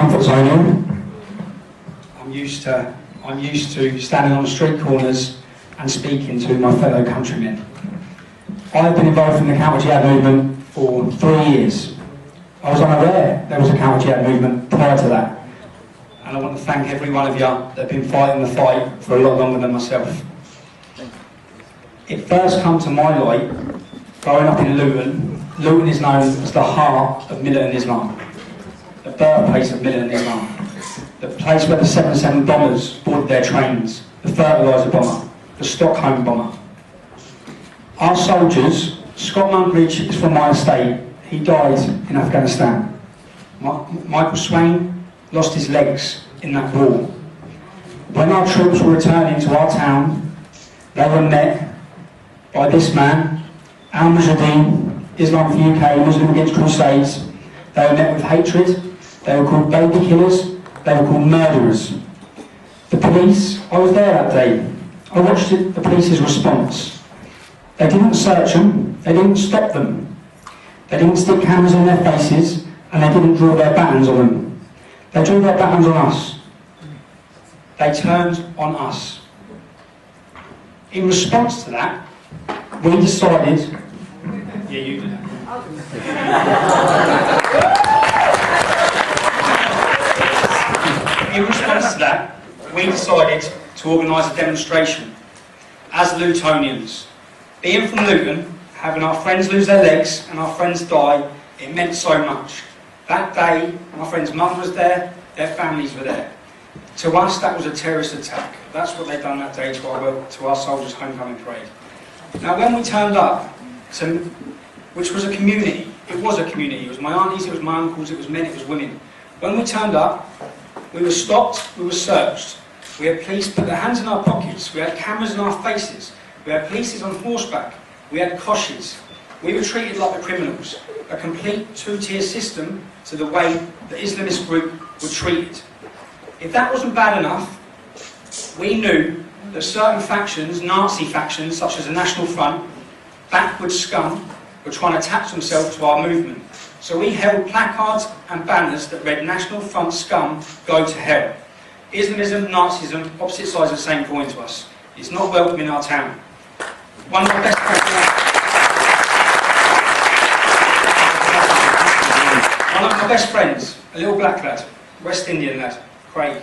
comfort zone here. I'm used to standing on the street corners and speaking to my fellow countrymen. I've been involved in the counter jihad movement for 3 years. I was unaware there was a counter jihad movement prior to that. And I want to thank every one of you that have been fighting the fight for a lot longer than myself. It first came to my light growing up in Luton. Luton is known as the heart of militant Islam, the birthplace of militant Islam, the place where the 7/7 bombers boarded their trains, the fertiliser bomber, the Stockholm bomber. Our soldiers, Scott Mumbridge is from my estate, he died in Afghanistan. Michael Swain lost his legs in that war. When our troops were returning to our town, they were met by this man, Al Mujahideen, Islam for UK, Muslim Against Crusades. They were met with hatred, they were called baby killers, they were called murderers. The police, I was there that day, I watched the police's response. They didn't search them, they didn't stop them, they didn't stick cameras in their faces, and they didn't draw their batons on them. They drew their batons on us. They turned on us. In response to that, we decided... Yeah, you did that. In response to that, we decided to organise a demonstration as Lutonians. Being from Luton, having our friends lose their legs and our friends die, it meant so much. That day, my friend's mum was there, their families were there. To us, that was a terrorist attack. That's what they'd done that day to our soldiers' homecoming parade. Now, when we turned up, which was a community, it was a community. It was my aunties, it was my uncles, it was men, it was women. When we turned up, we were stopped, we were searched. We had police put their hands in our pockets, we had cameras in our faces, we had police on horseback, we had koshes. We were treated like the criminals, a complete two-tier system to the way the Islamist group were treated. If that wasn't bad enough, we knew that certain factions, Nazi factions such as the National Front, backward scum, were trying to attach themselves to our movement. So we held placards and banners that read National Front scum, go to hell. Islamism, Nazism, opposite sides of the same coin to us. It's not welcome in our town. One of my best friends, a little black lad, West Indian lad, Craig,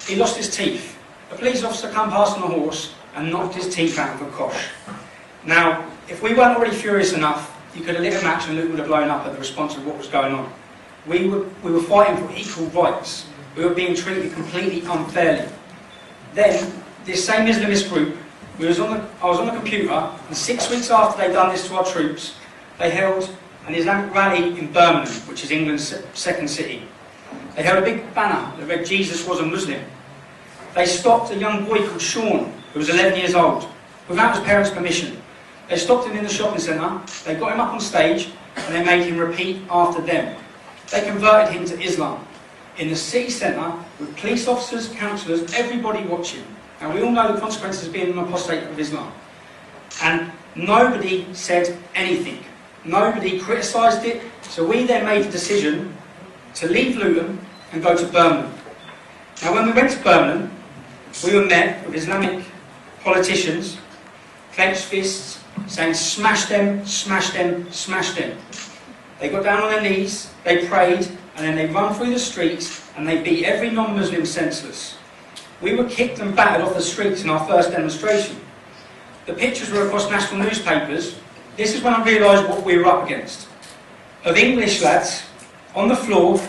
he lost his teeth. A police officer came past on a horse and knocked his teeth out of a kosh. Now, if we weren't already furious enough, you could have lit a match and Luton would have blown up at the response of what was going on. We were fighting for equal rights. We were being treated completely unfairly. Then, this same Islamist group, I was on the computer, and 6 weeks after they'd done this to our troops, they held an Islamic rally in Birmingham, which is England's second city. They held a big banner that read, Jesus was a Muslim. They stopped a young boy called Sean, who was 11 years old, without his parents' permission. They stopped him in the shopping centre, they got him up on stage, and they made him repeat after them. They converted him to Islam. In the city centre, with police officers, counsellors, everybody watching. And we all know the consequences of being an apostate of Islam. And nobody said anything. Nobody criticised it. So we then made the decision to leave Luton and go to Birmingham. Now when we went to Birmingham, we were met with Islamic politicians, clenched fists, saying smash them, smash them, smash them. They got down on their knees, they prayed, and then they run through the streets and they beat every non-Muslim senseless. We were kicked and battered off the streets in our first demonstration. The pictures were across national newspapers. This is when I realised what we were up against. Of English lads on the floor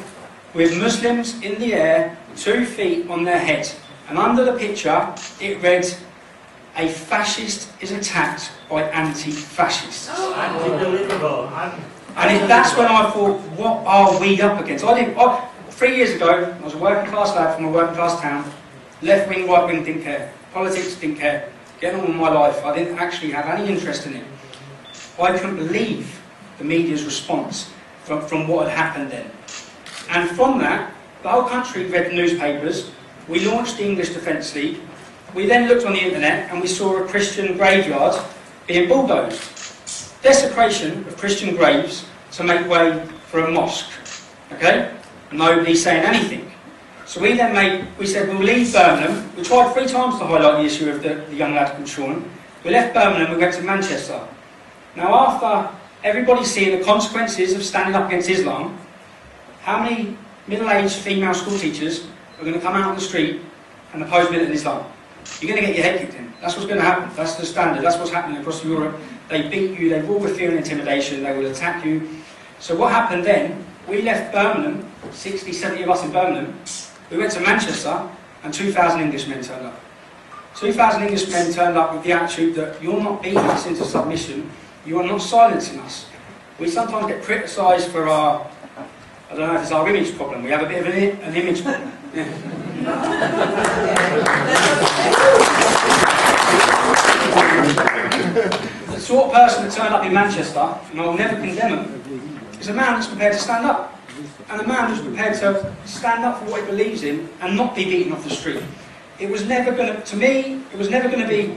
with Muslims in the air, 2 feet on their head. And under the picture it read, a fascist is attacked by anti-fascists. Unbelievable. And that's when I thought, what are we up against? 3 years ago, I was a working class lad from a working class town. Left wing, right wing, didn't care. Politics, didn't care. Getting on with my life, I didn't actually have any interest in it. I couldn't believe the media's response from what had happened then. And from that, the whole country read the newspapers. We launched the English Defence League. We then looked on the internet and we saw a Christian graveyard being bulldozed. Desecration of Christian graves to make way for a mosque. Okay? Nobody saying anything. So we said we'll leave Birmingham. We tried 3 times to highlight the issue of the young lad called Sean. We left Birmingham, we went to Manchester. Now after everybody's seeing the consequences of standing up against Islam, how many middle-aged female school teachers are going to come out on the street and oppose militant Islam? You're going to get your head kicked in. That's what's going to happen. That's the standard. That's what's happening across Europe. They beat you, they rule with fear and intimidation, they will attack you. So what happened then, we left Birmingham, 60, 70 of us in Birmingham, we went to Manchester and 2,000 Englishmen turned up. 2,000 Englishmen turned up with the attitude that you're not beating us into submission, you are not silencing us. We sometimes get criticised for our, I don't know if it's our image problem, we have a bit of an image problem. Yeah. The sort of person that turned up in Manchester, and I will never condemn him, is a man that's prepared to stand up. And a man who's prepared to stand up for what he believes in and not be beaten off the street. It was never going to, it was never going to be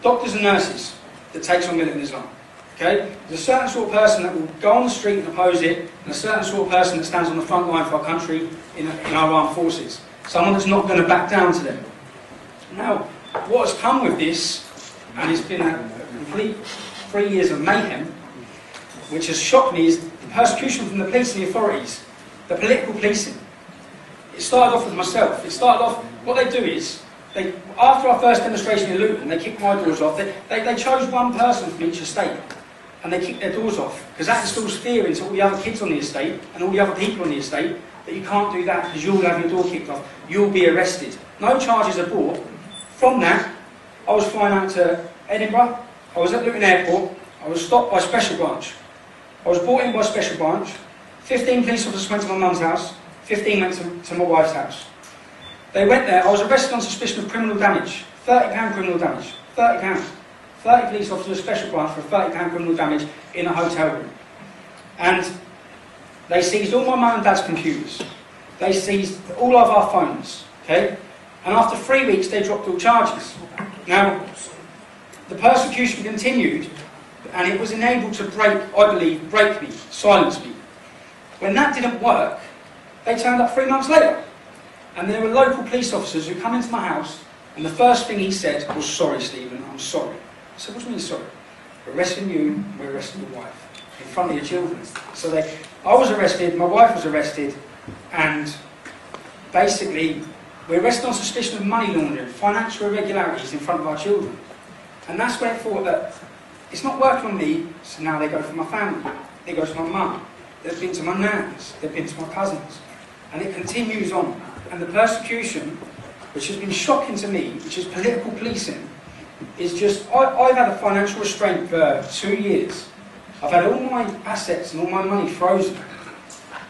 doctors and nurses that takes on militant Islam. Okay? There's a certain sort of person that will go on the street and oppose it, and a certain sort of person that stands on the front line for our country in our armed forces. Someone that's not going to back down to them. Now, what has come with this, and it's been a complete 3 years of mayhem, which has shocked me, is the persecution from the police and the authorities, the political policing. It started off with myself. It started off, what they do is, after our first demonstration in Luton, they kicked my doors off. They chose one person from each estate, and they kicked their doors off, because that instills fear into all the other kids on the estate, and all the other people on the estate, that you can't do that, because you'll have your door kicked off, you'll be arrested. No charges are brought. From that, I was flying out to Edinburgh, I was at Luton Airport, I was stopped by Special Branch. I was brought in by Special Branch, 15 police officers went to my mum's house, 15 went to my wife's house. They went there, I was arrested on suspicion of criminal damage, £30 criminal damage, £30. 30 police officers, Special Branch for £30 criminal damage in a hotel room. And they seized all my mum and dad's computers. They seized all of our phones, okay? And after 3 weeks they dropped all charges. Now, the persecution continued, and it was enabled to break me, silence me. When that didn't work, they turned up 3 months later. And there were local police officers who come into my house, and the first thing he said was, "Sorry, Stephen, I'm sorry." I said, "What do you mean sorry?" "We're arresting you, we're arresting your wife, in front of your children." So I was arrested, my wife was arrested, and basically, we're arrested on suspicion of money laundering, financial irregularities in front of our children. And that's when I thought that it's not working on me, so now they go for my family, they go to my mum, they've been to my nans, they've been to my cousins, and it continues on. And the persecution, which has been shocking to me, which is political policing, is just, I've had a financial restraint for 2 years. I've had all my assets and all my money frozen.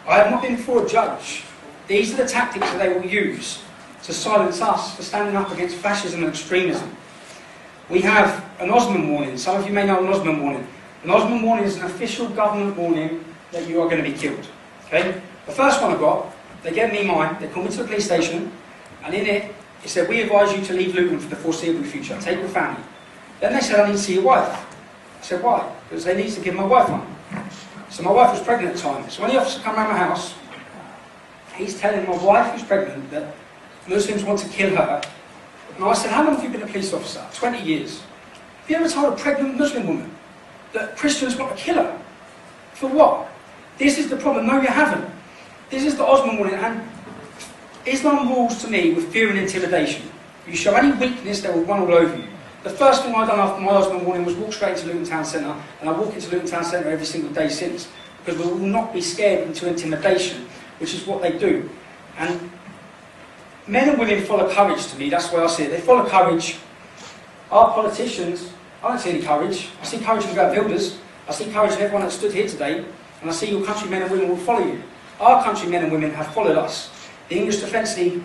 I have not been before a judge. These are the tactics that they will use to silence us for standing up against fascism and extremism. We have an Osman warning. Some of you may know an Osman warning. An Osman warning is an official government warning that you are going to be killed. Okay? The first one I got, they gave me mine, they called me to the police station, and in it said, "We advise you to leave Luton for the foreseeable future, take your family." Then they said, "I need to see your wife." I said, "Why?" Because they need to give my wife one. So my wife was pregnant at the time. So when the officer come around my house, he's telling my wife who's pregnant that Muslims want to kill her. And I said, "How long have you been a police officer?" 20 years. "Have you ever told a pregnant Muslim woman that Christians want to kill her? For what?" This is the problem. No, you haven't. This is the Osman warning. And Islam rules to me with fear and intimidation. You show any weakness, they will run all over you. The first thing I've done after my Osman warning was walk straight into Luton Town Centre, and I walk into Luton Town Centre every single day since, because we will not be scared into intimidation, which is what they do. And men and women follow courage to me, that's why I see it. They follow courage. Our politicians, I don't see any courage. I see courage in Grant Builders, I see courage in everyone that stood here today, and I see your countrymen and women will follow you. Our countrymen and women have followed us. The English Defence League,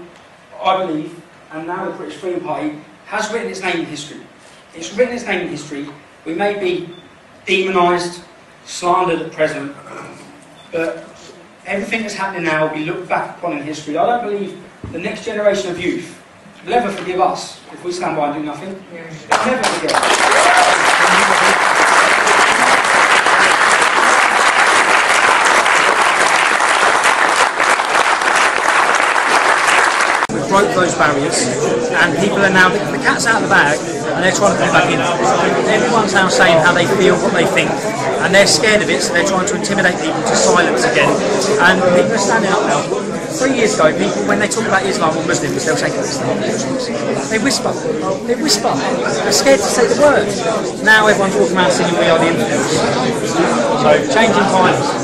I believe, and now the British Freedom Party, has written its name in history. It's written its name in history. We may be demonised, slandered at present, but everything that's happening now will be looked back upon in history. I don't believe the next generation of youth will ever forgive us if we stand by and do nothing. They'll never forgive us. broke those barriers, and people are now, the cat's out of the bag, and they're trying to put it back in. Everyone's now saying how they feel, what they think, and they're scared of it, so they're trying to intimidate people to silence again. And people are standing up now. 3 years ago, people, when they talk about Islam or Muslims, they'll say, they whisper. They whisper. They're scared to say the word. Now everyone's walking around singing "We Are the Infidels." So, changing times.